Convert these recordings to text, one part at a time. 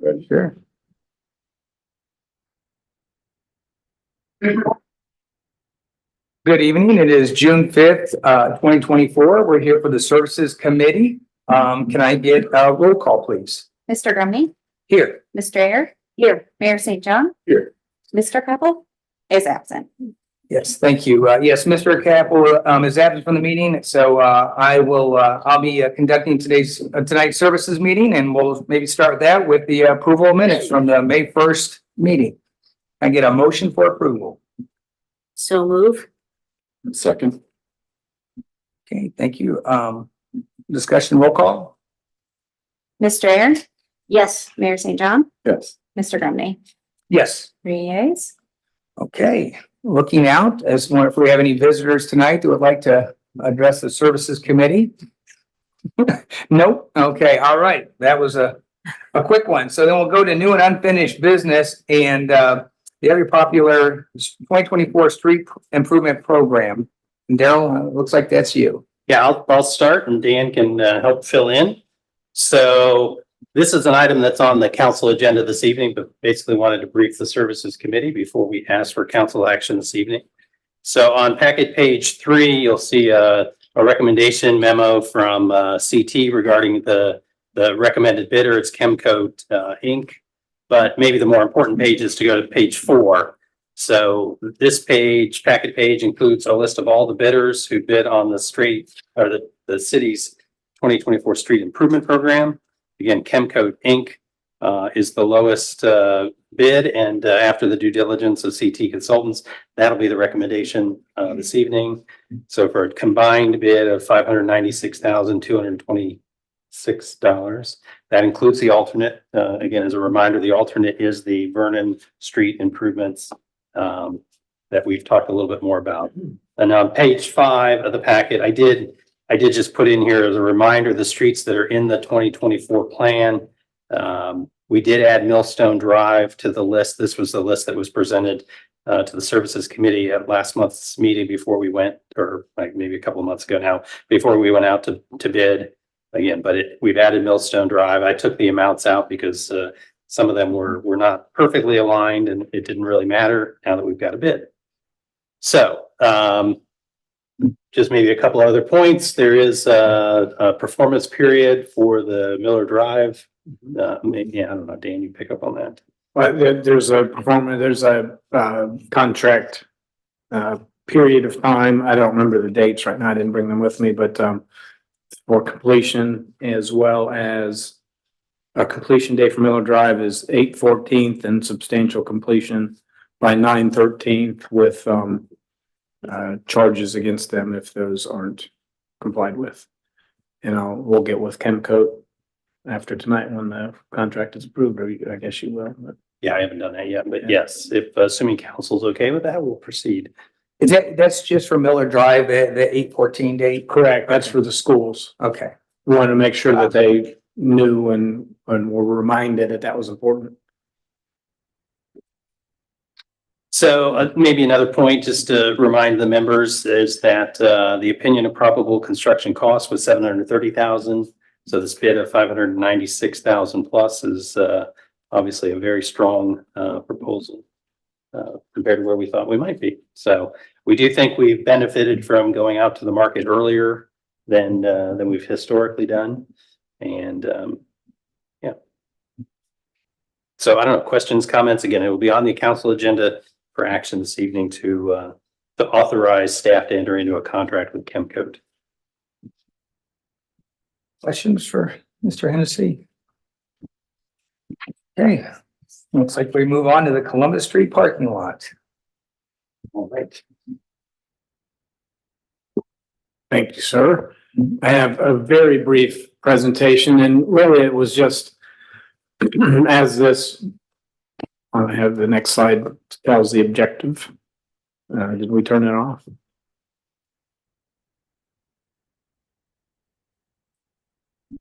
Sure. Good evening. It is June 5th, 2024. We're here for the Services Committee. Can I get a roll call, please? Mr. Grumney, Here. Mr. Ayer, here, Mayor St. John. Here. Mr. Capel is absent. Yes, thank you. Yes, Mr. Capel is absent from the meeting, so I'll be conducting tonight's services meeting, and we'll maybe start that with the approval of minutes from the May 1st meeting. I get a motion for approval. So move. Second. Okay, thank you. Discussion roll call? Mr. Ayer. Yes. Mayor St. John. Yes. Mr. Grumney. Yes. 3 yeas. Okay, looking out, as if we have any visitors tonight that would like to address the Services Committee? Nope. Okay, all right. That was a quick one. So then we'll go to new and unfinished business and the very popular 2024 Street Improvement Program. Daryl, looks like that's you. Yeah, I'll start and Dan can help fill in. So this is an item that's on the council agenda this evening, but basically wanted to brief the Services Committee before we ask for council action this evening. So on packet page 3, you'll see a recommendation memo from CT regarding the recommended bidder. It's Chemcoat Inc. But maybe the more important page is to go to page 4. So this page, packet page, includes a list of all the bidders who bid on the street or the city's 2024 street improvement program. Again, Chemcoat Inc. Is the lowest bid, and after the due diligence of CT Consultants, that'll be the recommendation this evening. So for a combined bid of $596,226, that includes the alternate. Again, as a reminder, the alternate is the Vernon Street improvements that we've talked a little bit more about. And on page 5 of the packet, I did just put in here as a reminder, the streets that are in the 2024 plan. We did add Millstone Drive to the list. This was the list that was presented to the Services Committee at last month's meeting before we went, or like maybe a couple of months ago now, before we went out to bid again. But we've added Millstone Drive. I took the amounts out because some of them were not perfectly aligned, and it didn't really matter now that we've got a bid. So just maybe a couple other points. There is a performance period for the Miller Drive. Maybe, I don't know, Dan, you pick up on that. Well, there's a contract period of time. I don't remember the dates right now. I didn't bring them with me, but for completion, as well as a completion date for Miller Drive is 8/14 and substantial completion by 9/13 with charges against them if those aren't complied with. And we'll get with Chemcoat after tonight when the contract is approved, or I guess you will. But. Yeah, I haven't done that yet, but yes, if assuming council's okay with that, we'll proceed. That's just for Miller Drive, the 8/14 date? Correct. That's for the schools. Okay. We want to make sure that they knew and were reminded that was important. So maybe another point, just to remind the members, is that the opinion of probable construction cost was $730,000. So this bid of $596,000 plus is obviously a very strong proposal compared to where we thought we might be. So we do think we've benefited from going out to the market earlier than we've historically done. And yeah. So I don't know, questions, comments. Again, it will be on the council agenda for action this evening to authorize staff to enter into a contract with Chemcoat. Questions for Mr. Hennessy? Okay, looks like we move on to the Columbus Street parking lot. All right. Thank you, sir. I have a very brief presentation, and really it was just as this, I have the next slide tells the objective. Did we turn it off?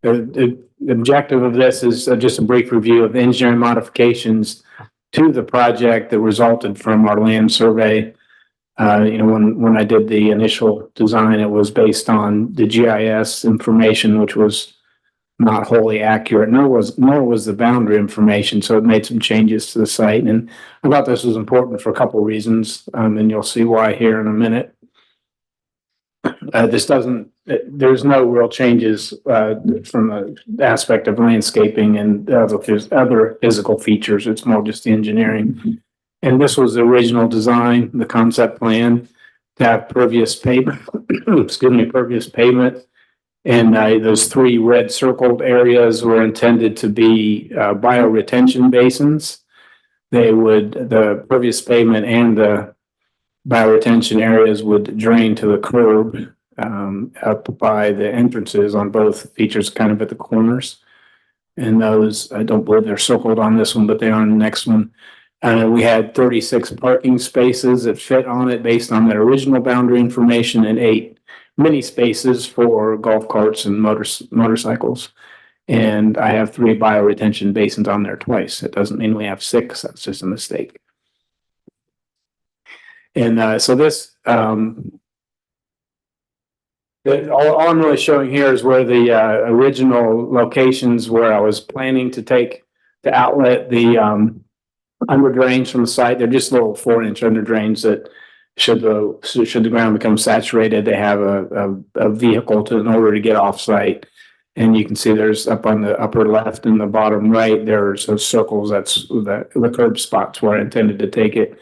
The objective of this is just a brief review of the engineering modifications to the project that resulted from our land survey. When I did the initial design, it was based on the GIS information, which was not wholly accurate, nor was the boundary information. So it made some changes to the site. And I thought this was important for a couple of reasons. And you'll see why here in a minute. There's no real changes, from the aspect of landscaping and there's other physical features. It's more just the engineering. And this was the original design, the concept plan to have pervious pavement, pervious pavement. And those three red circled areas were intended to be bioretention basins. The pervious pavement and the bioretention areas would drain to the curb up by the entrances on both features, kind of at the corners. And those, I don't believe they're circled on this one, but they are on the next one. We had 36 parking spaces that fit on it based on that original boundary information, and 8 mini spaces for golf carts and motorcycles. And I have 3 bioretention basins on there twice. It doesn't mean we have 6. That's just a mistake. And so this, all I'm really showing here is where the original locations where I was planning to take the outlet, the under drains from the site. They're just little 4-inch under drains that should the ground become saturated, they have a vehicle in order to get off site. And you can see there's up on the upper left and the bottom right, there's those circles. That's the curb spots where I intended to take it.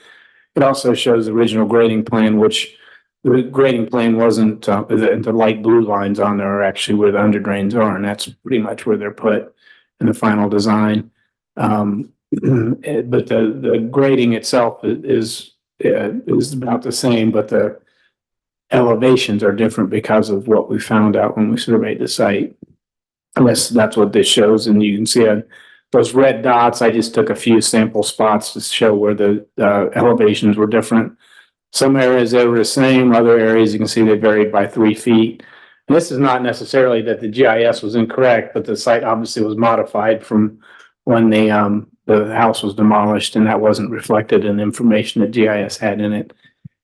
It also shows the original grading plan, which the grading plan wasn't, the light blue lines on there are actually where the under drains are, and that's pretty much where they're put in the final design. But the grading itself is about the same, but the elevations are different because of what we found out when we surveyed the site. Unless that's what this shows, and you can see those red dots. I just took a few sample spots to show where the elevations were different. Some areas they were the same, other areas you can see they varied by 3 feet. And this is not necessarily that the GIS was incorrect, but the site obviously was modified from when the house was demolished, and that wasn't reflected in the information that GIS had in it.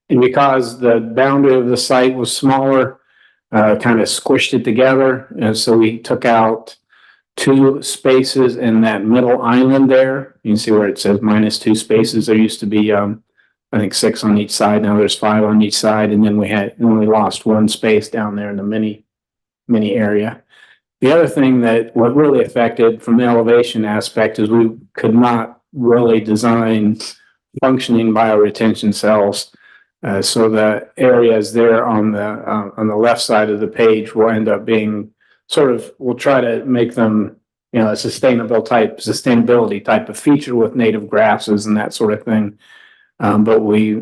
And because the boundary of the site was smaller, kind of squished it together. And so we took out 2 spaces in that middle island there. You can see where it says -2 spaces. There used to be, I think 6 on each side. Now there's 5 on each side. And then we lost 1 space down there in the mini area. The other thing that what really affected from the elevation aspect is we could not really design functioning bioretention cells. So the areas there on the left side of the page will end up being we'll try to make them, a sustainability type of feature with native grasses and that sort of thing. But we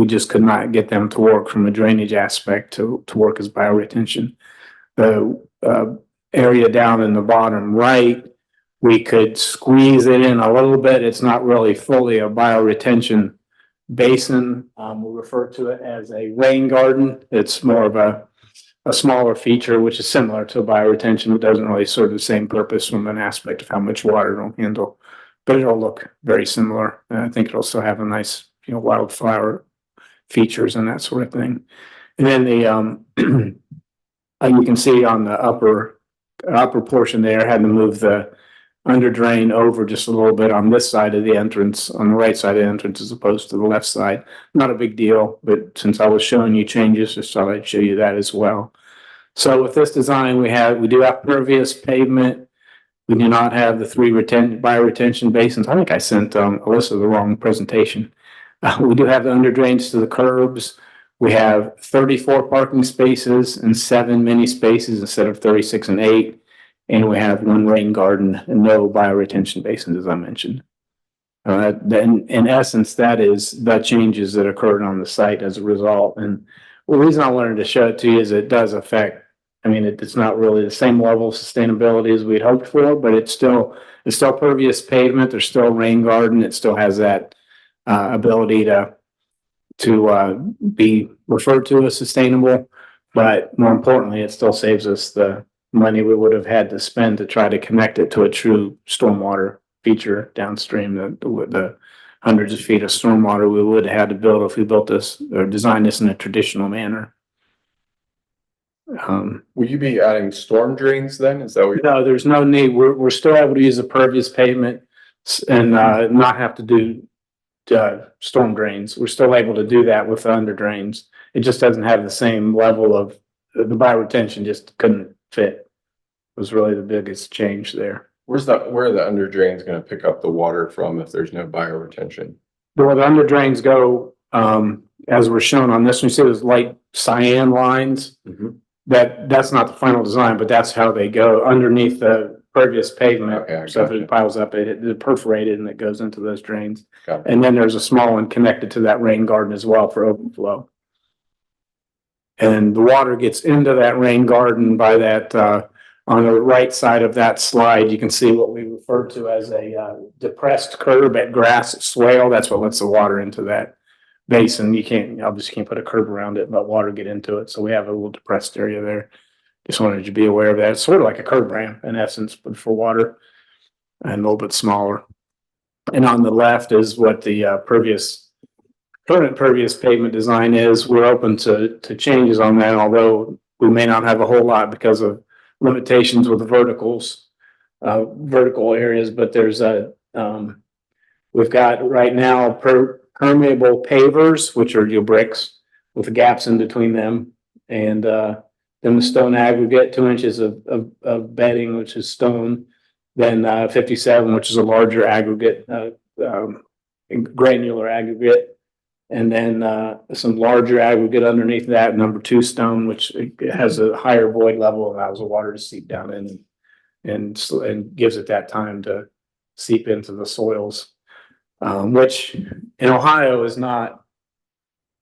just could not get them to work from a drainage aspect to work as bioretention. The area down in the bottom right, we could squeeze it in a little bit. It's not really fully a bioretention basin. We refer to it as a rain garden. It's more of a smaller feature, which is similar to bioretention. It doesn't really serve the same purpose from an aspect of how much water it'll handle, but it'll look very similar. And I think it'll still have a nice, wildflower features and that sort of thing. And then you can see on the upper portion there, I had to move the under drain over just a little bit on this side of the entrance, on the right side of the entrance, as opposed to the left side. Not a big deal, but since I was showing you changes, just thought I'd show you that as well. So with this design, we do have pervious pavement. We do not have the 3 bioretention basins. I think I sent Alyssa the wrong presentation. We do have the under drains to the curbs. We have 34 parking spaces and 7 mini spaces instead of 36 and 8. And we have 1 rain garden and no bioretention basins, as I mentioned. Then in essence, that is the changes that occurred on the site as a result. And the reason I wanted to show it to you is it does affect, it's not really the same level of sustainability as we'd hoped for, but it's still pervious pavement. There's still rain garden. It still has that ability to be referred to as sustainable. But more importantly, it still saves us the money we would have had to spend to try to connect it to a true stormwater feature downstream. The hundreds of feet of stormwater we would have had to build if we built this or designed this in a traditional manner. Will you be adding storm drains then? Is that what you're? No, there's no need. We're still able to use the pervious pavement and not have to do storm drains. We're still able to do that with the under drains. It just doesn't have the same level of, the bioretention just couldn't fit. Was really the biggest change there. Where are the under drains gonna pick up the water from if there's no bioretention? Where the under drains go, as we're shown on this one, you see those light cyan lines? That's not the final design, but that's how they go underneath the pervious pavement. Okay, I So if gotcha. it piles up, it perforated and it goes into those drains. Got it. And then there's a small one connected to that rain garden as well for overflow. And the water gets into that rain garden by that, on the right side of that slide, you can see what we refer to as a depressed curb at grass swale. That's what lets the water into that basin. Obviously can't put a curb around it and let water get into it. So we have a little depressed area there. Just wanted you to be aware of that. It's sort of like a curb ramp in essence, but for water and a little bit smaller. And on the left is what the current pervious pavement design is. We're open to changes on that, although we may not have a whole lot because of limitations with the vertical areas, but there's we've got right now permeable pavers, which are your bricks with the gaps in between them. And then the stone aggregate, 2 inches of bedding, which is stone. Then 57, which is a larger aggregate, granular aggregate. And then some larger aggregate underneath that, number 2 stone, which has a higher void level, allows the water to seep down in and gives it that time to seep into the soils. Which in Ohio is not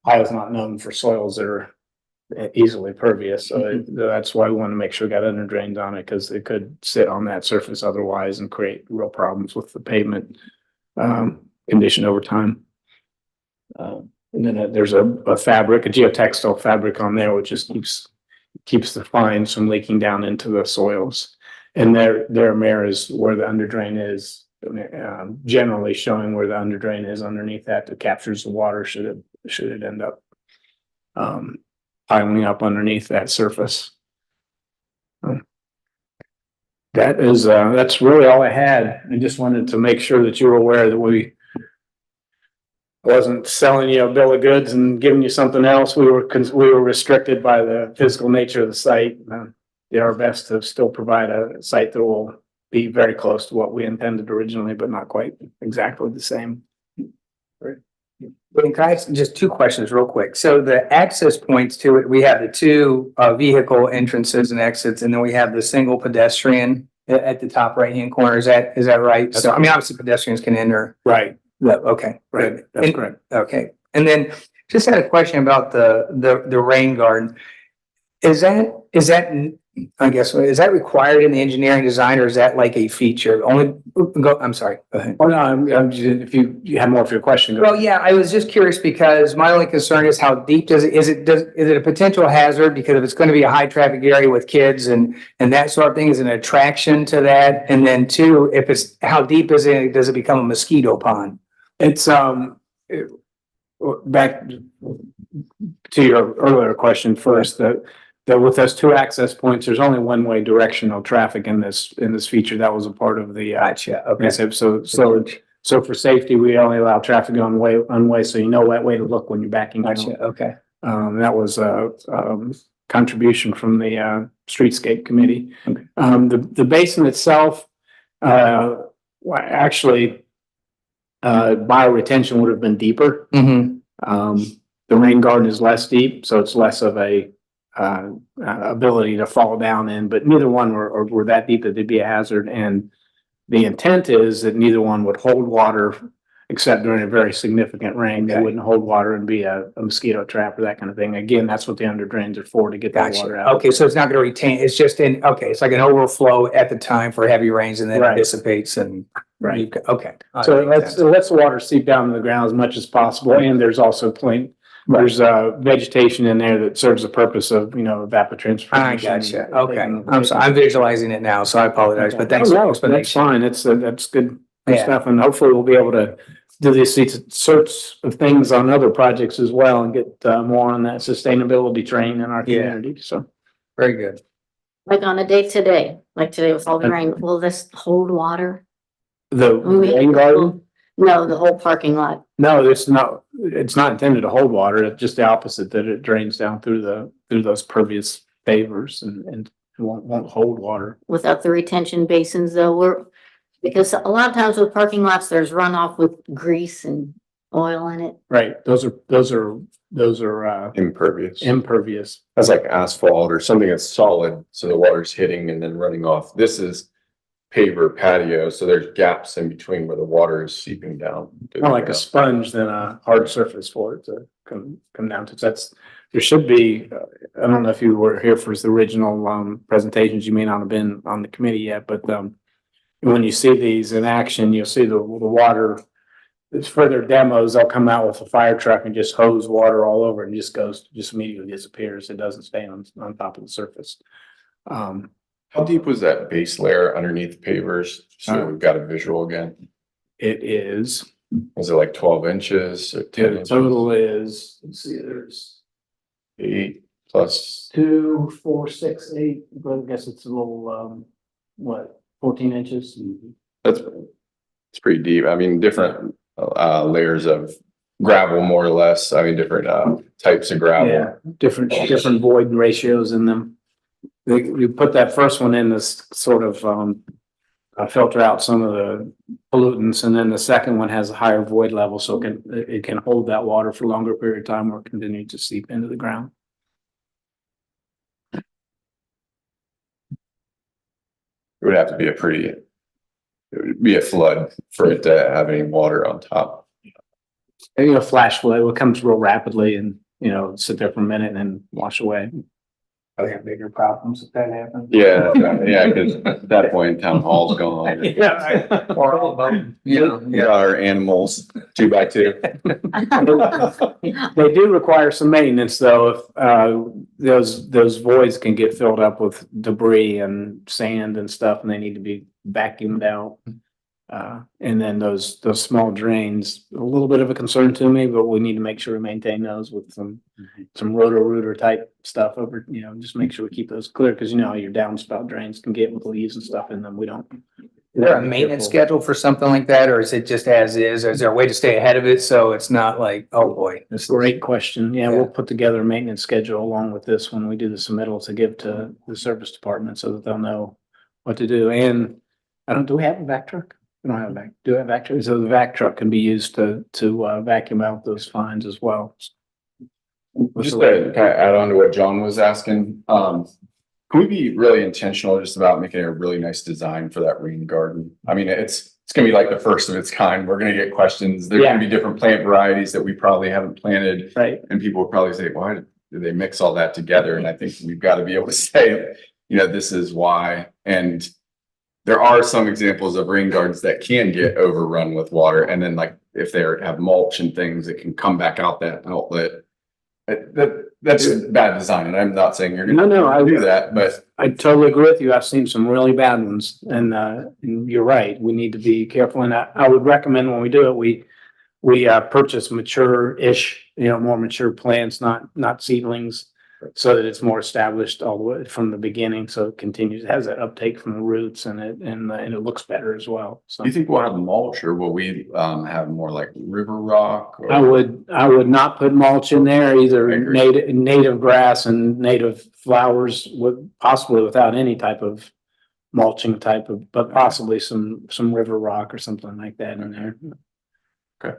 known for soils that are easily pervious. So that's why we want to make sure we got under drains on it, because it could sit on that surface otherwise and create real problems with the pavement condition over time. And then there's a fabric, a geotextile fabric on there, which just keeps the fines from leaking down into the soils. And there mirror is where the under drain is, generally showing where the under drain is underneath that captures the water should it end up piling up underneath that surface. That's really all I had. I just wanted to make sure that you were aware that I wasn't selling you a bill of goods and giving you something else. We were restricted by the physical nature of the site. Did our best to still provide a site that will be very close to what we intended originally, but not quite exactly the same. Can I ask just 2 questions real quick? So the access points to it, we have the 2 vehicle entrances and exits, and then we have the single pedestrian at the top right-hand corner. Is that right? So, I mean, obviously pedestrians can enter. Right, Okay, right. good. That's And- correct. Okay, and then just had a question about the rain garden. Is that, I guess, is that required in the engineering design, or is that like a feature? I'm sorry, go ahead. Oh, no, I'm just, if you have more of your question. go Well, yeah, I was just curious because my only concern is how deep is it a potential hazard? Because if it's going to be a high traffic area with kids and that sort of thing, is an attraction to that? And then 2, how deep is it? Does it become a mosquito pond? It's back to your earlier question first, that with those 2 access points, there's only one-way directional traffic in this feature. That was a part of the Gotcha, okay. so for safety, we only allow traffic on one way, so you know what way to look when you're backing out. Gotcha, okay. That was a contribution from the streetscape committee. Okay. The basin itself, actually, bioretention would have been deeper. Mm-hmm. The rain garden is less deep, so it's less of a ability to fall down in, but neither one were that deep that they'd be a hazard. And the intent is that neither one would hold water except during a very significant rain. They Okay. wouldn't hold water and be a mosquito trap or that kind of thing. Again, that's what the under drains are for, to get that water Gotcha. out. Okay, so it's not gonna retain, it's just it's like an overflow at the time for heavy rains and then it Right. dissipates and. Right. Okay. So it lets the water seep down to the ground as much as possible. And there's also there's vegetation in there that serves the purpose of, evapotranspiration. I gotcha. Okay. I'm sorry. I'm visualizing it now, so I apologize, but thanks for the No, that's explanation. fine. That's good Yeah. stuff. And hopefully we'll be able to do these sorts of things on other projects as well and get more on that sustainability train in our Yeah. community. So, Very good. Like on a day today, like today with all the rain, will this hold water? The rain garden? No, the whole parking lot. No, it's not intended to hold water. It's just the opposite, that it drains down through those pervious pavers and won't hold water. Without the retention basins though, because a lot of times with parking lots, there's runoff with grease and oil in it. Right. Those are Impervious. impervious. That's like asphalt or something that's solid, so the water's hitting and then running off. This is paver patio, so there's gaps in between where the water is seeping down. to the More like a ground. sponge than a hard surface for it to come down to. There should be, I don't know if you were here for the original presentations, you may not have been on the committee yet, but when you see these in action, you'll see the water. It's further demos, they'll come out with a fire truck and just hose water all over and just immediately disappears. It doesn't stay on top of the surface. How deep was that base layer underneath the pavers? So we've got a visual again. It is, Was it like 12 inches or 10 the inches? total is, let's see, there's 8 plus 2, 4, 6, 8, but I guess it's a little, 14 inches? it's pretty deep. I mean, different layers of gravel, more or less. I mean, different types of gravel. Yeah, different void ratios in them. We put that first one in this sort of, filter out some of the pollutants, and then the second one has a higher void level, so it can hold that water for a longer period of time or continue to seep into the ground. It would have to be it would be a flood for it to have any water on top. And, flash flood, it comes real rapidly and, sit there for a minute and then wash away. Probably have bigger problems if that happens. Yeah, because at that point, town hall's gone. Yeah. Or all about, We got our animals 2 by 2. They do require some maintenance though, if those voids can get filled up with debris and sand and stuff, and they need to be vacuumed out. And then those small drains, a little bit of a concern to me, but we need to make sure we maintain those with some roto-rooter type stuff over, just make sure we keep those clear, because how your downspout drains can get with leaves and stuff in them. We don't. Is there a maintenance schedule for something like that, or is it just as is? Is there a way to stay ahead of it so it's not like, oh boy, this is Great question. Yeah, Yeah. we'll put together a maintenance schedule along with this when we do the submittal to give to the service department so that they'll know what to do. And do we have a vac truck? We don't have a vac. Do we have a vac truck? So the vac truck can be used to vacuum out those fines as well. Just to kind of add on to what John was asking, can we be really intentional just about making a really nice design for that rain garden? I mean, it's gonna be like the first of its kind. We're gonna get questions. There's gonna be different plant varieties that we probably haven't planted. Right. And people will probably say, why did they mix all that together? And I think we've got to be able to say, this is why. And there are some examples of rain gardens that can get overrun with water. And then like if they have mulch and things, it can come back out that outlet. That's bad design. And I'm not saying you're No, gonna do that, but I totally agree with you. I've seen some really bad ones and you're right. We need to be careful. And I would recommend when we do it, we purchase mature-ish, more mature plants, not seedlings, so that it's more established all the way from the beginning. So it continues, it has that uptake from the roots and it looks better as well. So do you think we'll have mulch or will we have more like river rock? Or- I would not put mulch in there, either native grass and native flowers possibly without any type of mulching but possibly some river rock or something like that in there. Okay.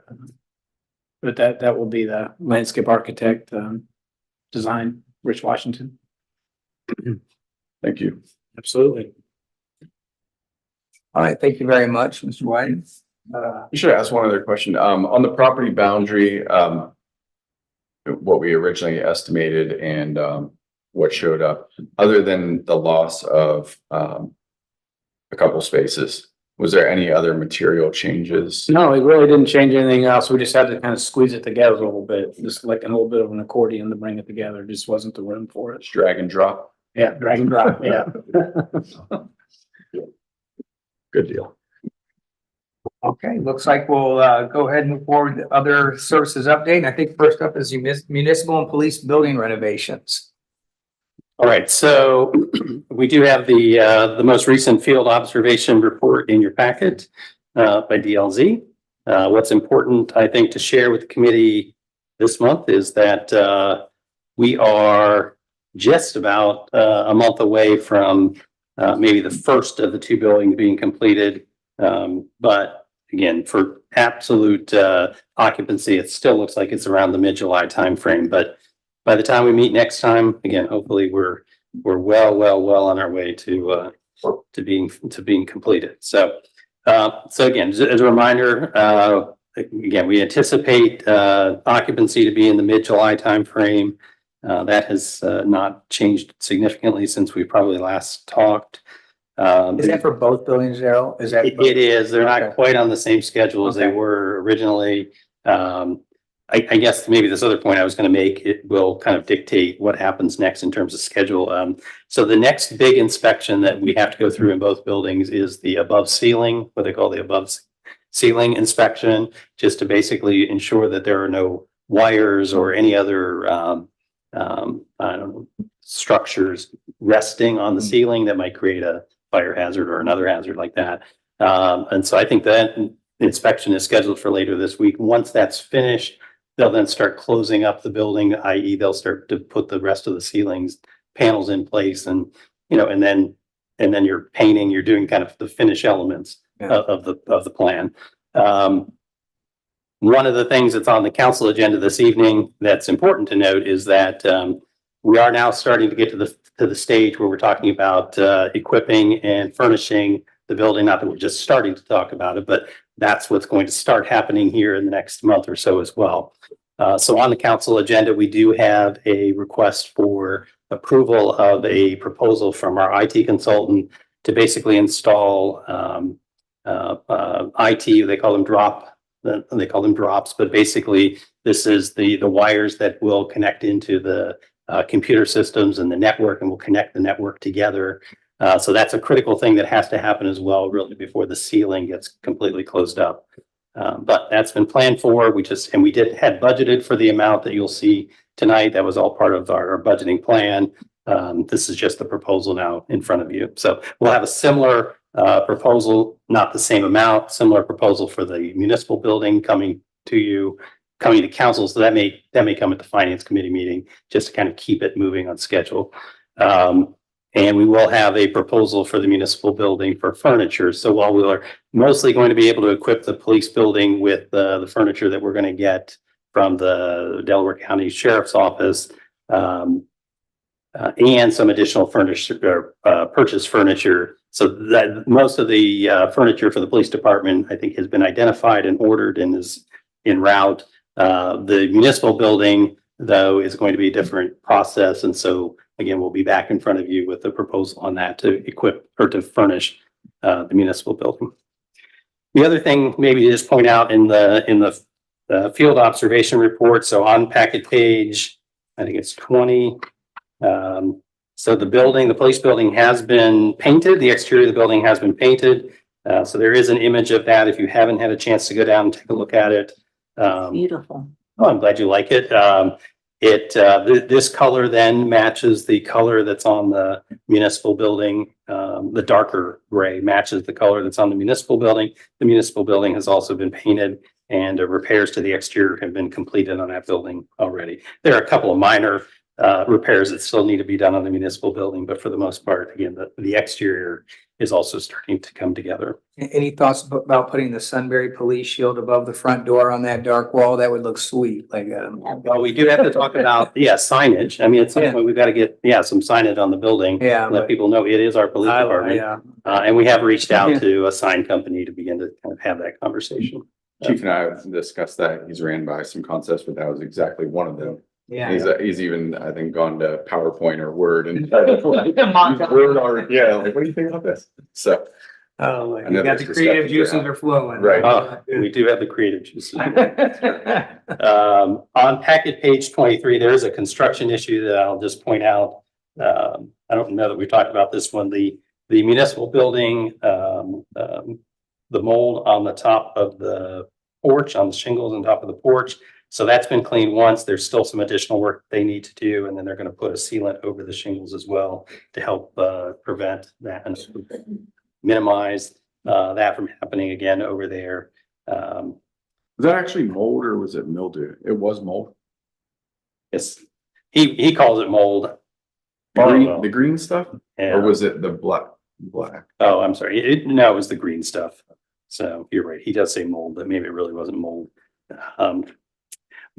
But that will be the landscape architect design, Rich Washington. Thank you. Absolutely. All right, thank you very much, Mr. White. You should ask one other question. On the property boundary, what we originally estimated and what showed up, other than the loss of a couple spaces, was there any other material changes? No, it really didn't change anything else. We just had to kind of squeeze it together a little bit, just like a little bit of an accordion to bring it together. Just wasn't the room for it. Just drag and drop? Yeah, drag and drop, yeah. Good deal. Okay, looks like we'll go ahead and move forward to other services update. And I think first up is municipal and police building renovations. All right, so we do have the most recent field observation report in your packet by DLZ. What's important, I think, to share with the committee this month is that we are just about a month away from maybe the first of the two buildings being completed. But again, for absolute occupancy, it still looks like it's around the mid-July timeframe. But by the time we meet next time, again, hopefully we're well on our way to being completed. So again, as a reminder, again, we anticipate occupancy to be in the mid-July timeframe. That has not changed significantly since we probably last talked. Is that for both buildings, Daryl? Is that? It is. They're not Okay. quite on the same schedule as they Okay. were originally. I guess maybe this other point I was going to make, it will kind of dictate what happens next in terms of schedule. So the next big inspection that we have to go through in both buildings is the above ceiling, what they call the above ceiling inspection, just to basically ensure that there are no wires or any other, I don't know, structures resting on the ceiling that might create a fire hazard or another hazard like that. And so I think that inspection is scheduled for later this week. Once that's finished, they'll then start closing up the building, i.e. they'll start to put the rest of the ceilings panels in place and, you know, and then you're painting, you're doing kind of the finish elements of the plan. One of the things that's on the council agenda this evening that's important to note is that we are now starting to get to the stage where we're talking about equipping and furnishing the building. Not that we're just starting to talk about it, but that's what's going to start happening here in the next month or so as well. So on the council agenda, we do have a request for approval of a proposal from our IT consultant to basically install IT, they call them drops, but basically this is the wires that will connect into the computer systems and the network, and will connect the network together. So that's a critical thing that has to happen as well, really, before the ceiling gets completely closed up. But that's been planned for. We had budgeted for the amount that you'll see tonight. That was all part of our budgeting plan. This is just the proposal now in front of you. So we'll have a similar proposal, not the same amount, similar proposal for the municipal building coming to council. So that may come at the finance committee meeting, just to kind of keep it moving on schedule. And we will have a proposal for the municipal building for furniture. So while we are mostly going to be able to equip the police building with the furniture that we're going to get from the Delaware County Sheriff's Office, and some additional furniture, purchased furniture. So that most of the furniture for the police department, I think, has been identified and ordered and is en route. The municipal building, though, is going to be a different process. And so, again, we'll be back in front of you with a proposal on that to equip or to furnish the municipal building. The other thing maybe to just point out in the field observation report, so on packet page, I think it's 20. So the police building has been painted. The exterior of the building has been painted. So there is an image of that if you haven't had a chance to go down and take a look at it. Beautiful. Oh, I'm glad you like it. This color then matches the color that's on the municipal building. The darker gray matches the color that's on the municipal building. The municipal building has also been painted, and repairs to the exterior have been completed on that building already. There are a couple of minor repairs that still need to be done on the municipal building, but for the most part, again, the exterior is also starting to come together. Any thoughts about putting the Sunbury police shield above the front door on that dark wall? That would look sweet, like, Well, we do have to talk about, signage. I mean, at some Yeah. point, we've got to get, some signage on the building. yeah. Let but people know it is our police department. yeah. And we have reached out to a sign company to begin to kind of have that conversation. Chief and I have discussed that. He's ran by some concepts, but that was exactly one of them. Yeah. He's even, I think, gone to PowerPoint or Word and. Mock-up. Word or, yeah, like, what do you think about this? So. Oh, I you know got the there's creative discussions juices are flowing. Right. We do have the creative juices. On packet page 23, there is a construction issue that I'll just point out. I don't know that we talked about this one. The municipal building, the mold on the top of the porch, on the shingles on top of the porch, So that's been cleaned once. There's still some additional work they need to do, and then they're going to put a sealant over the shingles as well to help prevent that and minimize that from happening again over there. Was that actually mold or was it mildew? It was mold. It's he calls it mold. The green stuff? Yeah. Or was it the black? Oh, I'm sorry. No, it was the green stuff. So you're right. He does say mold, but maybe it really wasn't mold.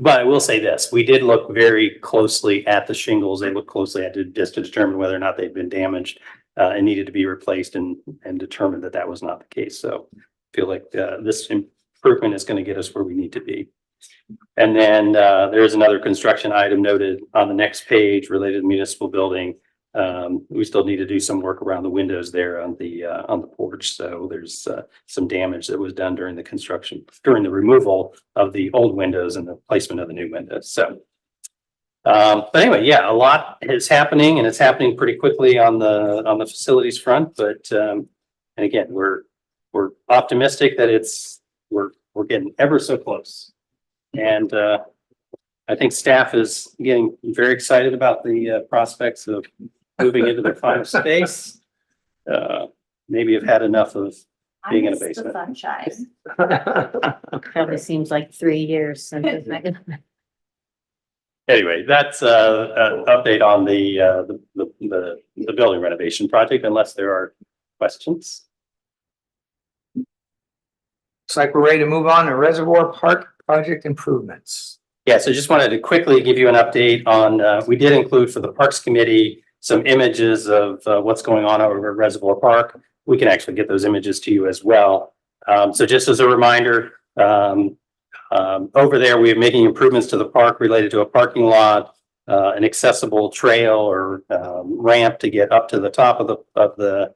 But I will say this, we did look very closely at the shingles. They looked closely at it just to determine whether or not they'd been damaged and needed to be replaced, and determined that that was not the case. So I feel like this improvement is going to get us where we need to be. And then there's another construction item noted on the next page related to the municipal building. We still need to do some work around the windows there on the porch. So there's some damage that was done during the removal of the old windows and the placement of the new windows. So, but anyway, yeah, a lot is happening, and it's happening pretty quickly on the facilities front. But and again, we're optimistic that we're getting ever so close. And I think staff is getting very excited about the prospects of moving into their final space. Maybe have had enough of being in a basement. Sunshine. Probably seems like 3 years since it's Anyway, that's an update on the building renovation project, unless there are questions. Looks like we're ready to move on to Reservoir Park project improvements. Yeah, so just wanted to quickly give you an update on, we did include for the Parks Committee some images of what's going on over at Reservoir Park. We can actually get those images to you as well. So just as a reminder, over there, we are making improvements to the park related to a parking lot, an accessible trail or ramp to get up to the top of the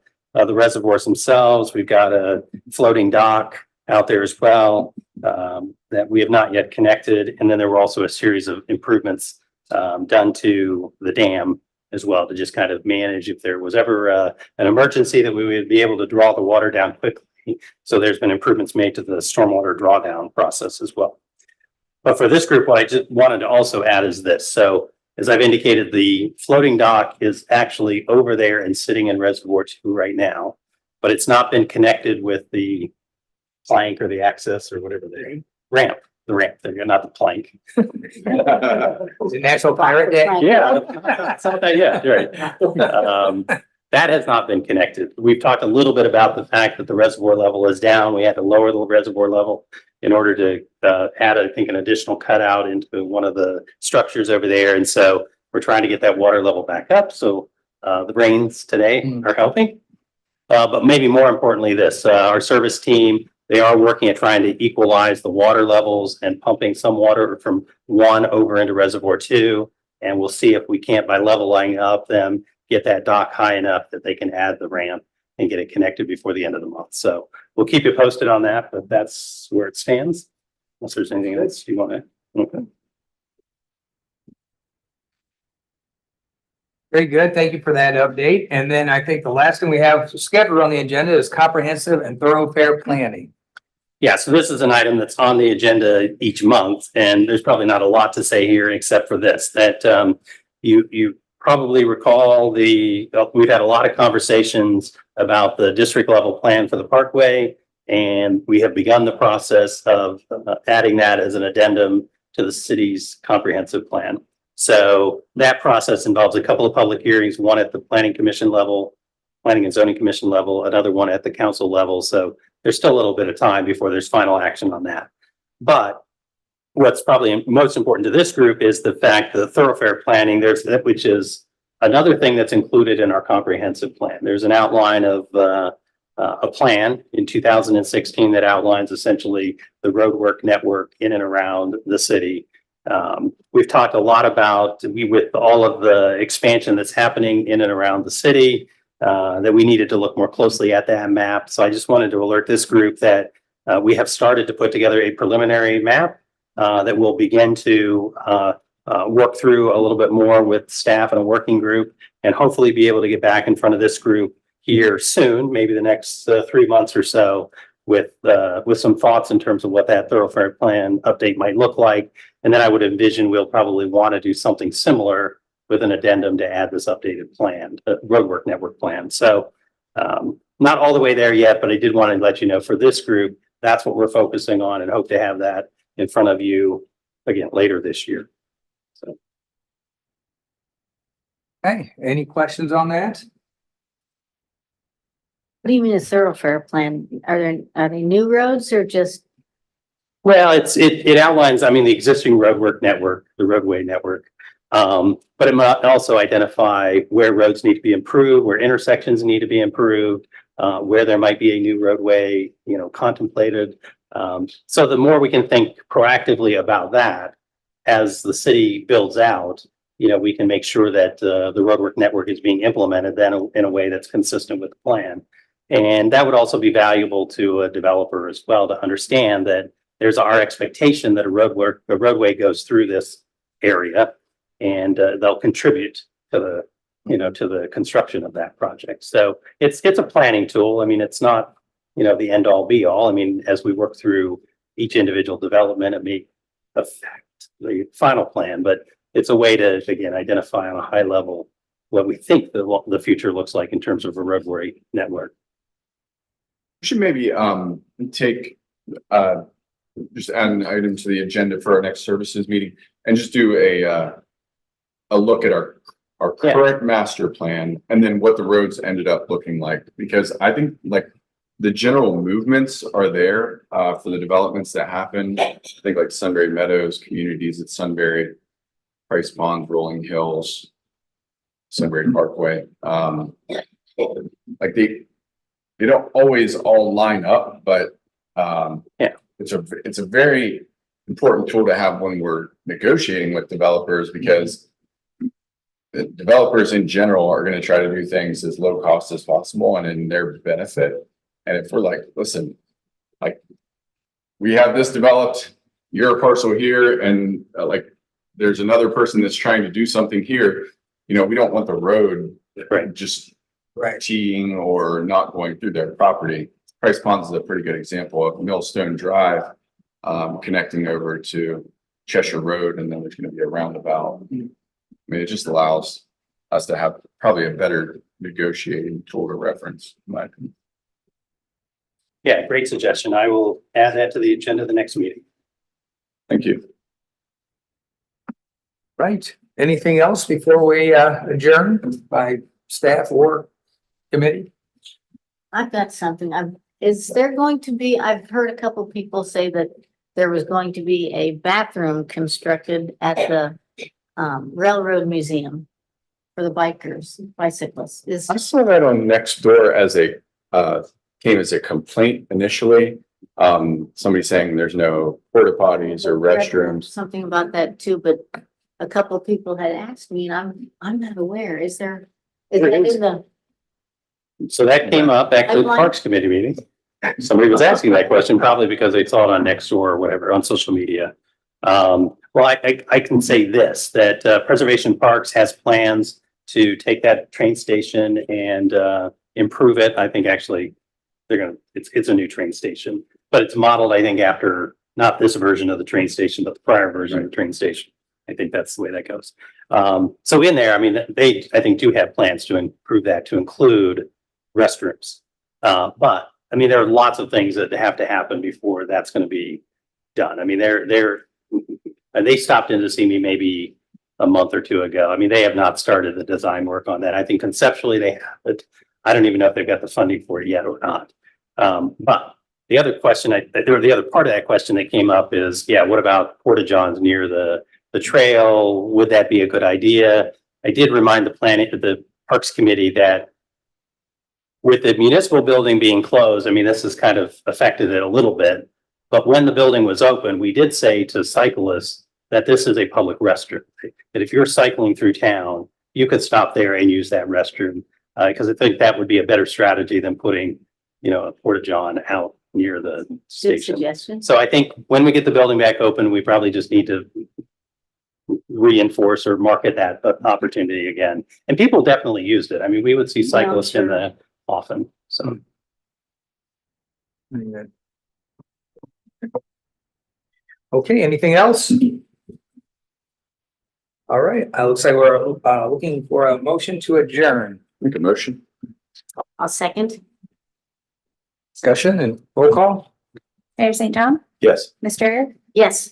reservoirs themselves. We've got a floating dock out there as well that we have not yet connected. And then there were also a series of improvements done to the dam as well to just kind of manage if there was ever an emergency that we would be able to draw the water down quickly. So there's been improvements made to the stormwater drawdown process as well. But for this group, what I just wanted to also add is this. So as I've indicated, the floating dock is actually over there and sitting in Reservoir 2 right now, but it's not been connected with the plank or the access or whatever the ramp there, not the plank. Is it National Pirate Day? Yeah, something like that, yeah, right. That has not been connected. We've talked a little bit about the fact that the reservoir level is down. We had to lower the reservoir level in order to add, I think, an additional cutout into one of the structures over there. And so we're trying to get that water level back up. So the rains today are helping. But maybe more importantly, our service team, they are working at trying to equalize the water levels and pumping some water from 1 over into Reservoir 2. And we'll see if we can't, by leveling up them, get that dock high enough that they can add the ramp and get it connected before the end of the month. So we'll keep you posted on that, but that's where it stands. Unless there's anything else you want to. Okay. Very good. Thank you for that update. And then I think the last thing we have scheduled on the agenda is comprehensive and thoroughfare planning. Yeah, so this is an item that's on the agenda each month, and there's probably not a lot to say here except for this, that you probably recall we've had a lot of conversations about the district level plan for the Parkway, and we have begun the process of adding that as an addendum to the city's comprehensive plan. So that process involves a couple of public hearings, one at the Planning Commission level, Planning and Zoning Commission level, another one at the council level. So there's still a little bit of time before there's final action on that. But what's probably most important to this group is the fact that the thoroughfare planning, which is another thing that's included in our comprehensive plan. There's an outline of a plan in 2016 that outlines essentially the roadwork network in and around the city. We've talked a lot about with all of the expansion that's happening in and around the city, that we needed to look more closely at that map. So I just wanted to alert this group that we have started to put together a preliminary map that we'll begin to work through a little bit more with staff and a working group, and hopefully be able to get back in front of this group here soon, maybe the next 3 months or so, with some thoughts in terms of what that thoroughfare plan update might look like. And then I would envision we'll probably want to do something similar with an addendum to add this updated plan, roadwork network plan. So not all the way there yet, but I did want to let you know for this group, that's what we're focusing on and hope to have that in front of you again later this year. So. Hey, any questions on that? What do you mean a thoroughfare plan? Are they new roads or just, Well, it outlines, I mean, the existing roadwork network, the roadway network. But it might also identify where roads need to be improved, where intersections need to be improved, where there might be a new roadway, contemplated. So the more we can think proactively about that as the city builds out, we can make sure that the roadwork network is being implemented then in a way that's consistent with the plan. And that would also be valuable to a developer as well to understand that there's our expectation that a roadway goes through this area and they'll contribute to the construction of that project. So it's a planning tool. I mean, it's not, the end all be all. I mean, as we work through each individual development, it may affect the final plan, but it's a way to, again, identify on a high level what we think the future looks like in terms of a roadway network. We should maybe take just add an item to the agenda for our next services meeting and just do a look at our current master plan and then what the roads ended up looking like, because I think like the general movements are there for the developments that happened. I think like Sunbury Meadows, communities at Sunbury, Price Pond, Rolling Hills, Sunbury Parkway. Like they don't always all line up, but it's a very important tool to have when we're negotiating with developers, because the developers in general are going to try to do things as low cost as possible and in their benefit. And if we're like, listen, like we have this developed, you're a parcel here, and like there's another person that's trying to do something here, we don't want the road just teeing or not going through their property. Price Ponds is a pretty good example of Millstone Drive connecting over to Cheshire Road, and then there's going to be a roundabout. I mean, it just allows us to have probably a better negotiating tool to reference, in my opinion. Yeah, great suggestion. I will add that to the agenda of the next meeting. Thank you. Right. Anything else before we adjourn by staff or committee? I've got something. Is there going to be, I've heard a couple people say that there was going to be a bathroom constructed at the Railroad Museum for the bicyclists. I saw that on Nextdoor as came as a complaint initially. Somebody saying there's no porta potties or restrooms. Something about that too, but a couple of people had asked me, and I'm not aware. Is that in the? So that came up actually at the Parks Committee meeting. Somebody was asking that question, probably because they saw it on Nextdoor or whatever on social media. Well, I can say this, that Preservation Parks has plans to take that train station and improve it. I think actually it's a new train station, but it's modeled, I think, after not this version of the train station, but the prior version of the train station. I think that's the way that goes. So in there, I mean, they, I think, do have plans to improve that to include restrooms. But I mean, there are lots of things that have to happen before that's going to be done. I mean, they stopped in to see me maybe a month or two ago. I mean, they have not started the design work on that. I think conceptually they have, but I don't even know if they've got the funding for it yet or not. But the other question, the other part of that question that came up is, what about porta johns near the trail? Would that be a good idea? I did remind the Parks Committee that with the municipal building being closed, I mean, this has kind of affected it a little bit. But when the building was open, we did say to cyclists that this is a public restroom. That if you're cycling through town, you could stop there and use that restroom. Because I think that would be a better strategy than putting, a porta john out near the Good station. suggestion. So I think when we get the building back open, we probably just need to reinforce or market that opportunity again. And people definitely used it. I mean, we would see cyclists in the often. So Okay, anything else? All right, looks like we're looking for a motion to adjourn. Make a motion. I'll second. Discussion and roll call? Mayor St. John, Yes. Mr. Ayers, Yes.